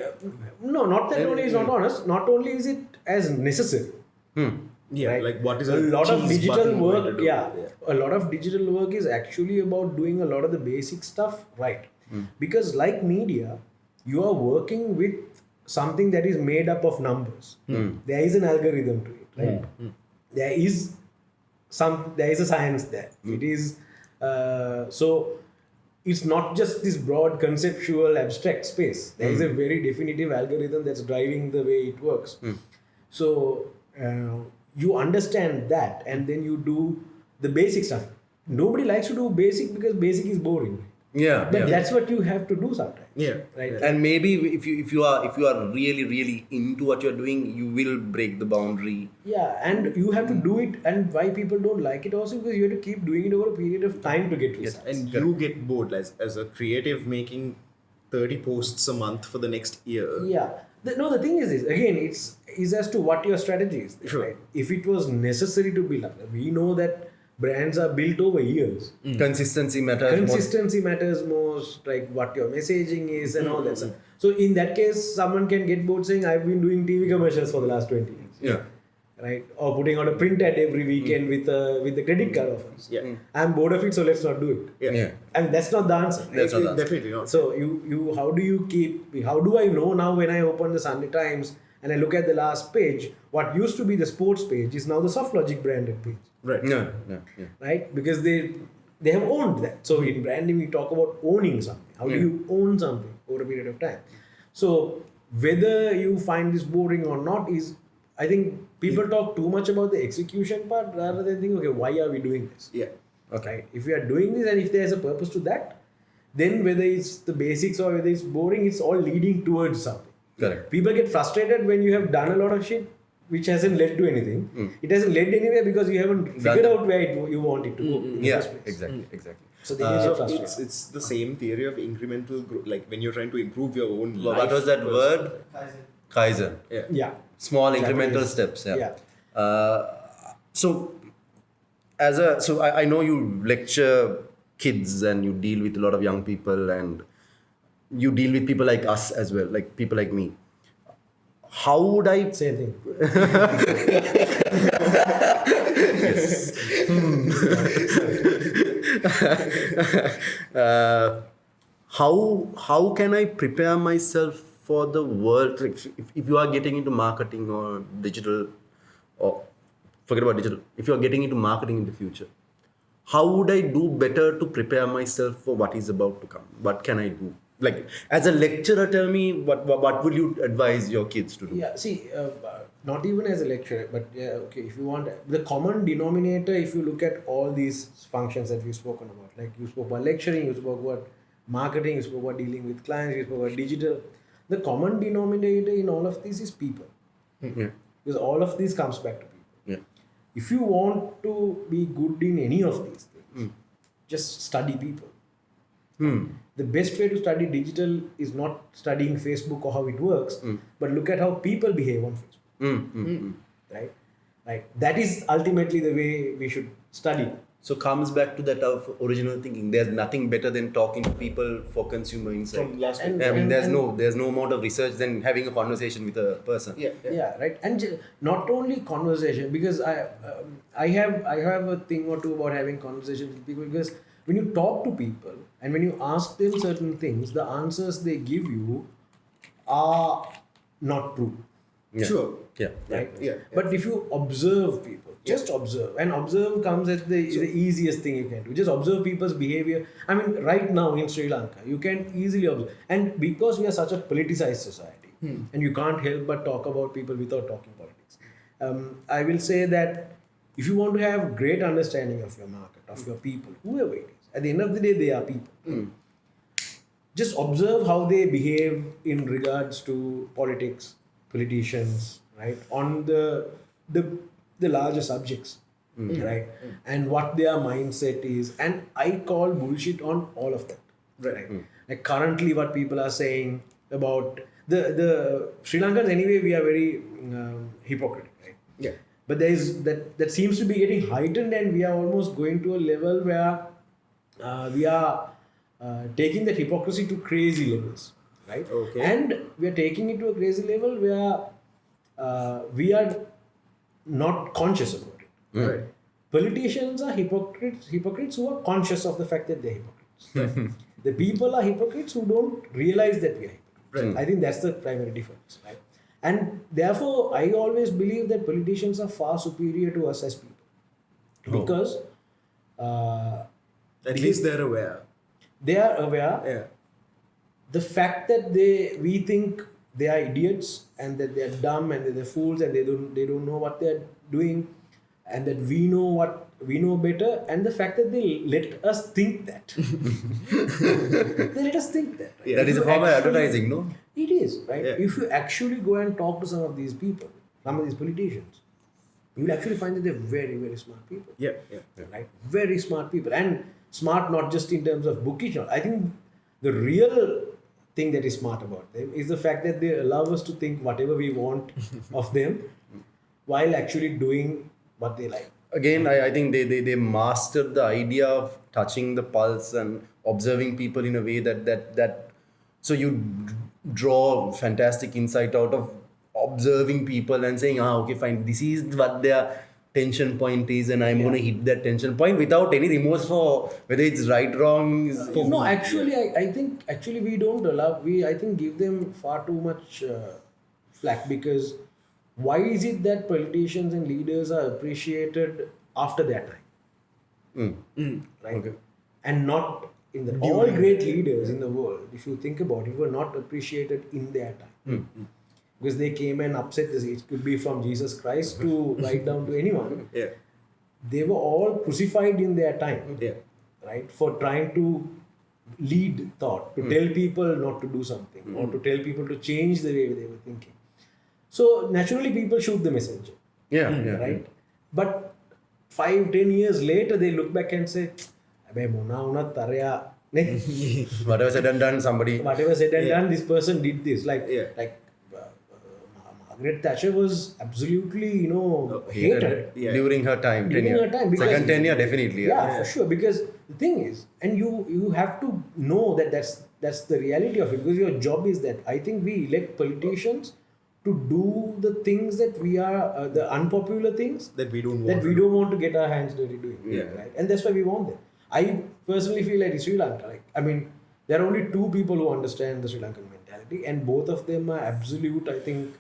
no, not that only is not honest, not only is it as necessary. Right? Like what is a lot of cheese digital button work? going to do? A lot of digital work is actually about doing a lot of the basic stuff right. Because like media, you are working with something that is made up of numbers. There is an algorithm to it, right? There is a science there. It is so it's not just this broad conceptual abstract space. There is a very definitive algorithm that's driving the way it works. So you understand that, and then you do the basic stuff. Nobody likes to do basic because basic is boring. Yeah. But that's what you have to do sometimes. Yeah. Right. Yeah. And maybe if you are really into what you're doing, you will break the boundary. Yeah, and you have to do it, and why people don't like it also because you have to keep doing it over a period of time to get results. And you get bored as a creative making 30 posts a month for the next year. Yeah. The thing is this, again, it's as to what your strategy is. Sure. Right? If it was necessary to build up, we know that brands are built over years. Consistency matters. Consistency matters most, like what your messaging is and all that stuff. So in that case, someone can get bored saying, I've been doing TV commercials for the last 20 years. Yeah. Right? Or putting out a print ad every weekend with the credit card offers. Yeah. I'm bored of it, so let's not do it. Yeah. And that's not the answer. Right? That's not the answer. Definitely not. So how do I know now when I open the Sunday Times and I look at the last page, what used to be the sports page is now the SoftLogic branded page. Right. Yeah. Right? Because they have owned that. So in branding, we talk about owning something. How do you own something over a period of time? So whether you find this boring or not is, I think people talk too much about the execution part rather than think, okay, why are we doing this? Yeah. Okay. Right? If we are doing this and if there's a purpose to that, then whether it's the basics or whether it's boring, it's all leading towards something. Correct. People get frustrated when you have done a lot of shit which hasn't led to anything. It hasn't led anywhere because you haven't figured out where you want it to go in the Yeah. first place. Exactly. So they get So frustrated. it's the same theory of incremental growth, like when you're trying to improve your own What life. was that word? Kaizen. Yeah. Yeah. Small incremental Japanese. steps. Yeah. Yeah. So I know you lecture kids and you deal with a lot of young people and you deal with people like us as well, like people like me. How would I Same thing. how can I prepare myself for the world? Like if you are getting into marketing or digital, or forget about digital, if you are getting into marketing in the future, how would I do better to prepare myself for what is about to come? What can I do? Like as a lecturer, tell me what will you advise your kids to do? Yeah, see, not even as a lecturer, but okay, if you want the common denominator, if you look at all these functions that we've spoken about, like you spoke about lecturing, you spoke about marketing, you spoke about dealing with clients, you spoke about digital, the common denominator in all of this is people. Yeah. Because all of this comes back to people. Yeah. If you want to be good in any of these things, just study people. The best way to study digital is not studying Facebook or how it works, but look at how people behave on Facebook. Right? Like that is ultimately the way we should study. So comes back to that of original thinking. There's nothing better than talking to people for consumer insight. From last And- I mean, there's no amount of research than having a conversation with a person. Yeah, right. And not only conversation, because I have a thing or two about having conversations with people, because when you talk to people and when you ask them certain things, the answers they give you are not true. Yeah. Sure. Yeah. Right? Yeah. But if you observe people, just observe, and observe comes as the easiest thing you can do. Just observe people's behavior. I mean, right now in Sri Lanka, you can easily observe. And because we are such a politicized society, and you can't help but talk about people without talking politics, I will say that if you want to have great understanding of your market, of your people, whoever it is, at the end of the day, they are people. Just observe how they behave in regards to politics, politicians, right? On the larger subjects, right? And what their mindset is. And I call bullshit on all of that, right? Like currently what people are saying about the Sri Lankans anyway, we are very hypocritical, right? Yeah. But there is that seems to be getting heightened, and we are almost going to a level where we are taking that hypocrisy to crazy levels, right? Okay. And we are taking it to a crazy level where we are not conscious about it. Right. Politicians are hypocrites who are conscious of the fact that they're hypocrites. The people are hypocrites who don't realize that we are hypocrites. I think that's the primary difference, right? And therefore, I always believe that politicians are far superior to us as people. Because At least they're aware. they are aware. Yeah. The fact that we think they are idiots and that they are dumb and they're fools and they don't know what they're doing, and that we know better, and the fact that they let us think that. They let us think that. Right? That is a form of advertising, no? It is, right? Yeah. If you actually go and talk to some of these people, some of these politicians, you will actually find that they're very, very smart people. Yeah. Right? Very smart people. And smart not just in terms of bookish knowledge. I think the real thing that is smart about them is the fact that they allow us to think whatever we want of them while actually doing what they like. Again, I think they mastered the idea of touching the pulse and observing people in a way that so you draw fantastic insight out of observing people and saying, okay, fine, this is what their tension point is, and I'm going to hit that tension point without any remorse for whether it's right, wrong. No, actually, I think we don't allow, I think give them far too much flack, because why is it that politicians and leaders are appreciated after their time? Right? Okay. And not in the all great leaders in the world, if you think about it, were not appreciated in their time. Because they came and upset this. It could be from Jesus Christ to right down to anyone. Yeah. They were all crucified in their time. Yeah. Right? For trying to lead thought, to tell people not to do something, or to tell people to change the way they were thinking. So naturally people shoot the messenger. Yeah. Right? But 5-10 years later they look back and say, Whatever said and done, somebody. whatever said and done, this person did this. Like Margaret Thatcher was absolutely, hated. Yeah. During her time, During tenure. her time, because- Second tenure, definitely. Yeah, for sure. Because the thing is, and you have to know that that's the reality of it. Because your job is that. I think we elect politicians to do the things that we are, the unpopular things That we don't want to get our hands dirty doing. Yeah. Right? And that's why we want them. I personally feel like in Sri Lanka, there are only two people who understand the Sri Lankan mentality, and both of them are absolute, I think,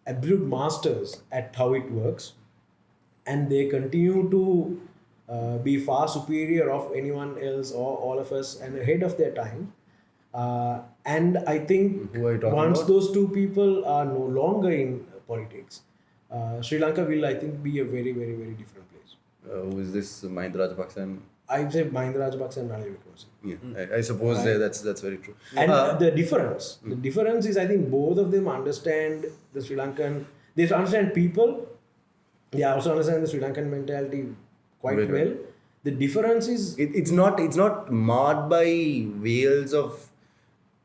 absolute masters at how it works, and they continue to be far superior of anyone else or all of us and ahead of their time. And I think Who are you talking once about? those two people are no longer in politics, Sri Lanka will, I think, be a very, very, very different place. Who is this? Mahinda Rajapaksa and... I would say Mahinda Rajapaksa and Ranil Wickremesinghe. Yeah, I suppose that's very true. And the difference is, I think both of them understand the Sri Lankan, they understand people, they also understand the Sri Lankan mentality quite Very well. The difference is, It's not marred by veils of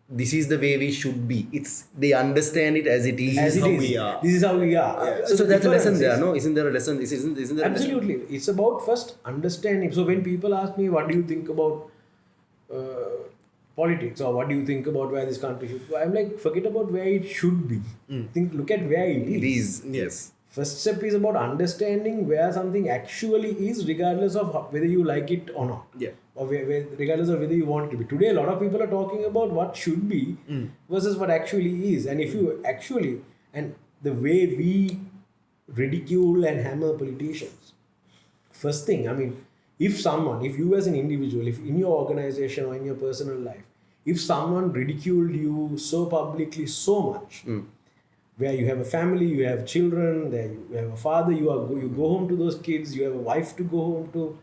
this is the way we should be. It's they understand it as it is. as it how is. we are. This is how we are. So the that's a lesson difference there, is- no? Isn't there a lesson? Isn't there a lesson? Absolutely. It's about first understanding. So when people ask me, what do you think about politics, or what do you think about where this country should go? I'm like, forget about where it should be. Look at where it is. It is. Yes. First step is about understanding where something actually is, regardless of whether you like it or not. Yeah. Or regardless of whether you want it to be. Today, a lot of people are talking about what should be versus what actually is. And if you actually, and the way we ridicule and hammer politicians, first thing, if you as an individual, if in your organization or in your personal life, if someone ridiculed you so publicly so much, where you have a family, you have children, there you have a father, you go home to those kids, you have a wife to go home to,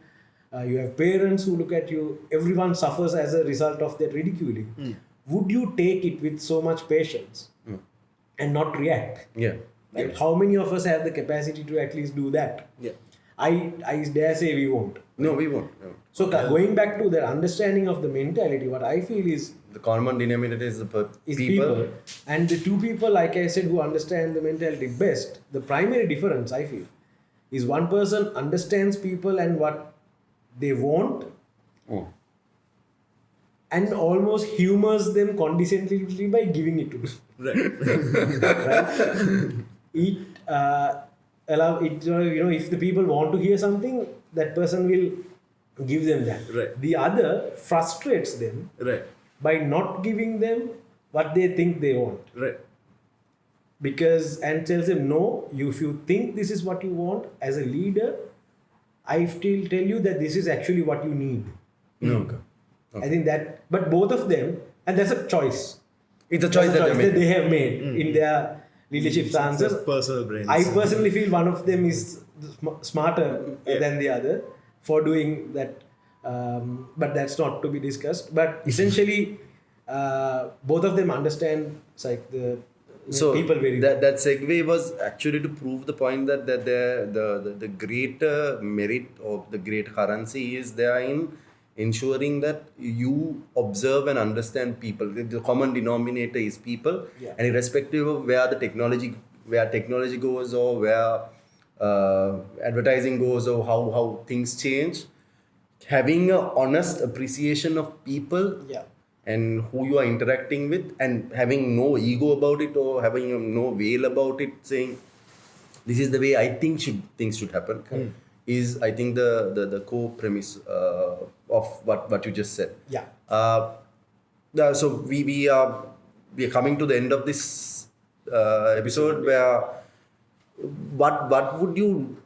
you have parents who look at you, everyone suffers as a result of that ridiculing. Would you take it with so much patience and not react? Yeah. Right? How many of us have the capacity to at least do that? Yeah. I dare say we won't. No, we won't. No. So going back to the understanding of the mentality, what I feel is The common denominator is the is people. And the two people, like I said, who understand the mentality best, the primary difference I feel is one person understands people and what they want Oh. and almost humors them condescendingly by giving it to them. Right. It allow it, if the people want to hear something, that person will give them that. Right. The other frustrates them Right. by not giving them what they think they want. Right. And tells them, no, if you think this is what you want, as a leader, I still tell you that this is actually what you need. No. Okay. I think that, but both of them, and that's a choice. It's a choice that they have made in their leadership stances. Personal brains. I personally feel one of them is smarter than the other for doing that, but that's not to be discussed. But essentially, both of them understand the people very well. That segue was actually to prove the point that the greater merit or the great currency is there in ensuring that you observe and understand people. The common denominator is people, and irrespective of where technology goes or where advertising goes or how things change, having an honest appreciation of people and who you are interacting with, and having no ego about it or having no veil about it, saying this is the way I think things should happen, is I think the core premise of what you just said. So we are coming to the end of this episode, where what would you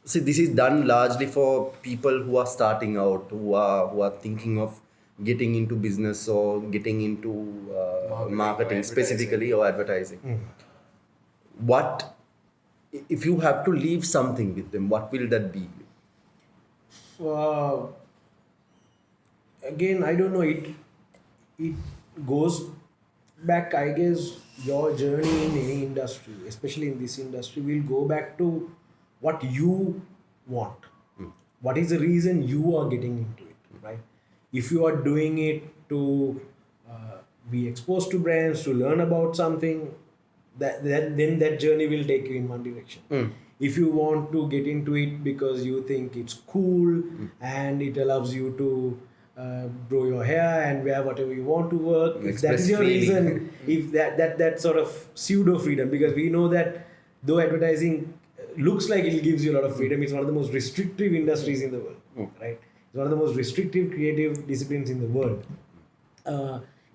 see? This is done largely for people who are starting out, who are thinking of getting into business or getting into marketing specifically or advertising. What if you have to leave something with them? What will that be? Again, I don't know. It goes back, I guess. Your journey in any industry, especially in this industry, will go back to what you want. What is the reason you are getting into it, right? If you are doing it to be exposed to brands, to learn about something, then that journey will take you in one direction. If you want to get into it because you think it's cool and it allows you to grow your hair and wear whatever you want to work, if that is your reason, if that sort of pseudo freedom, because we know that though advertising looks like it gives you a lot of freedom, it's one of the most restrictive industries in the world, right? It's one of the most restrictive creative disciplines in the world.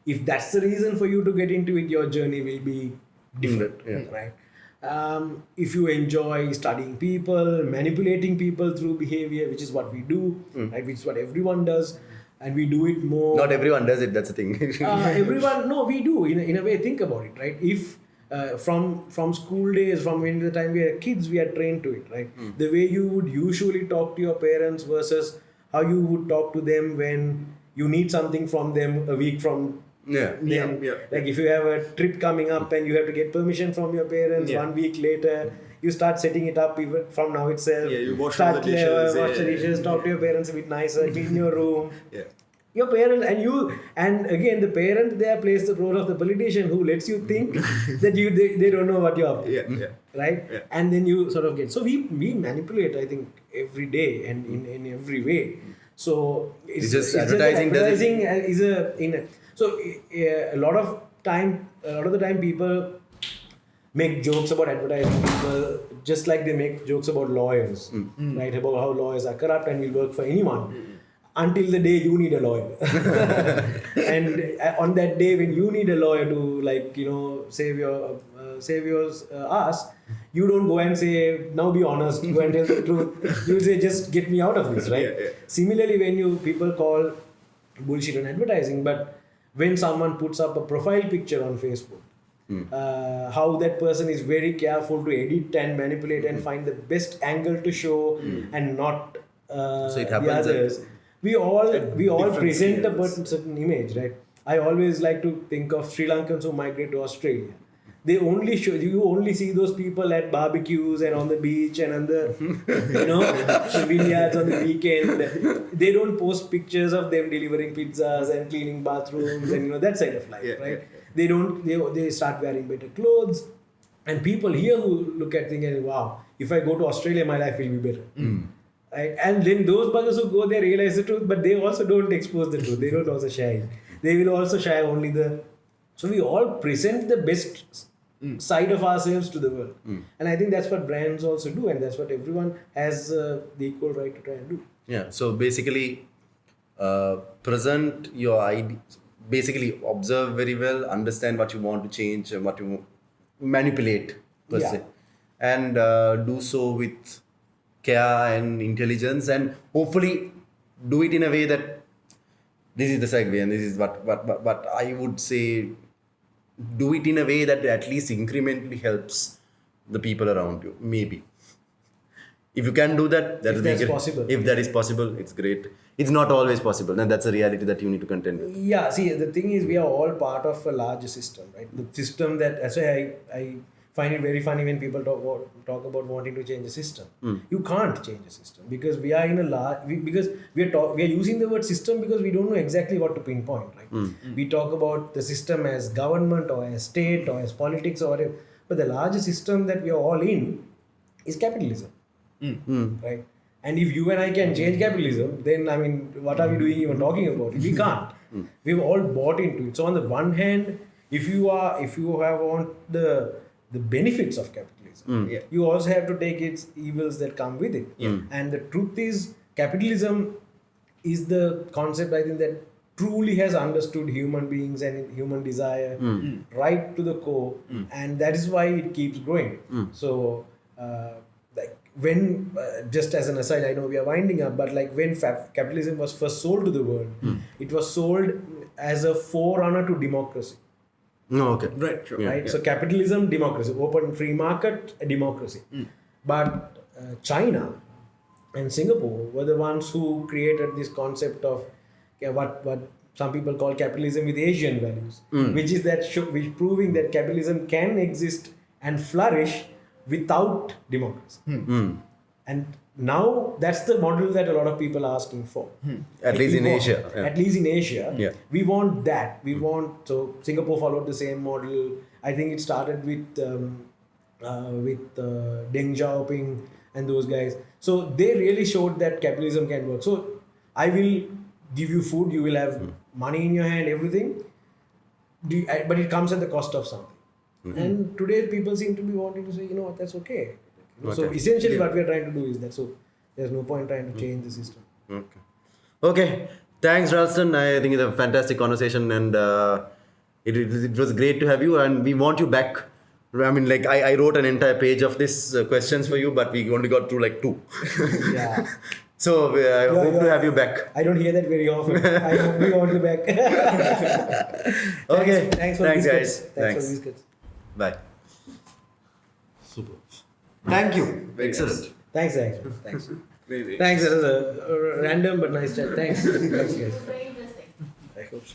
If that's the reason for you to get into it, your journey will be different, right? If you enjoy studying people, manipulating people through behavior, which is what we do, right? Which is what everyone does, and we do it more. Not everyone does it. That's the thing. We do. In a way, think about it, right? If from school days, from when the time we are kids, we are trained to it, right? The way you would usually talk to your parents versus how you would talk to them when you need something from them a week from them. Like if you have a trip coming up and you have to get permission from your parents 1 week later, you start setting it up even from now itself. You wash start the dishes. Wash the dishes, talk to your parents a bit nicer, clean your room. Your parents and again the parent there plays the role of the politician who lets you think that they don't know what you're up to. Right? And then you sort of get, so we manipulate, I think, every day and in every way. So it's just advertising is a lot of the time people make jokes about advertising people just like they make jokes about lawyers, right? About how lawyers are corrupt and will work for anyone. Until the day you need a lawyer. And on that day when you need a lawyer to save your ass, you don't go and say, now be honest, go and tell the truth. You say, just get me out of this, right? Similarly, when people call bullshit on advertising, but when someone puts up a profile picture on Facebook, how that person is very careful to edit and manipulate and find the best angle to show and not so it the happens others. We all present a certain image, right? I always like to think of Sri Lankans who migrate to Australia. They only you only see those people at barbecues and on the beach and on the the vineyards on the weekend. They don't post pictures of them delivering pizzas and cleaning bathrooms and that side of life, right? They don't. They start wearing better clothes, and people here who look at things and wow, if I go to Australia, my life will be better. Right? And then those buggers who go there realize the truth, but they also don't expose the truth. They don't also share it. They will also share only the. So we all present the best side of ourselves to the world, and I think that's what brands also do, and that's what everyone has the equal right to try and do. Yeah. So basically, present your idea. Basically, observe very well, understand what you want to change and what you manipulate per se, and do so with care and intelligence, and hopefully do it in a way that this is the segue and this is what I would say do it in a way that at least incrementally helps the people around you. Maybe. If you can do that, that If will be that's great. possible. If that is possible, it's great. It's not always possible, and that's a reality that you need to contend with. Yeah, see, the thing is, we are all part of a larger system, right? The system that's why I find it very funny when people talk about wanting to change the system. You can't change the system because we are in a large, because we are using the word system because we don't know exactly what to pinpoint, right? We talk about the system as government or as state or as politics or whatever, but the larger system that we are all in is capitalism, right? And if you and I can change capitalism, then I mean, what are we doing even talking about it? We can't. We've all bought into it. So on the one hand, if you have want the benefits of capitalism, you also have to take its evils that come with it. And the truth is, capitalism is the concept, I think, that truly has understood human beings and human desire right to the core, and that is why it keeps growing. So like when just as an aside, I know we are winding up, but like when capitalism was first sold to the world, it was sold as a forerunner to democracy. No, okay. Right, sure. Right? So capitalism, democracy, open free market, democracy. But China and Singapore were the ones who created this concept of what some people call capitalism with Asian values, which is which proving that capitalism can exist and flourish without democracy. And now that's the model that a lot of people are asking for. At least in Asia. At least in Asia. Yeah. We want that. So Singapore followed the same model. I think it started with Deng Xiaoping and those guys. So they really showed that capitalism can work. So I will give you food, you will have money in your hand, everything. But it comes at the cost of something. And today people seem to be wanting to say, you know what, that's okay. So essentially what we are trying to do is that. So there's no point trying to change the system. Okay. Thanks, Ralston. I think it's a fantastic conversation, and it was great to have you. And we want you back. I mean, like I wrote an entire page of these questions for you, but we only got through like 2. Yeah. So I hope to have you back. I don't hear that very often. I hope we want you back. Okay. Thanks Guys. Thanks for the biscuits. Bye. Super. Thank you. Excellent. Thanks. Thanks. That was a random but nice chat. Thanks. Thanks, guys.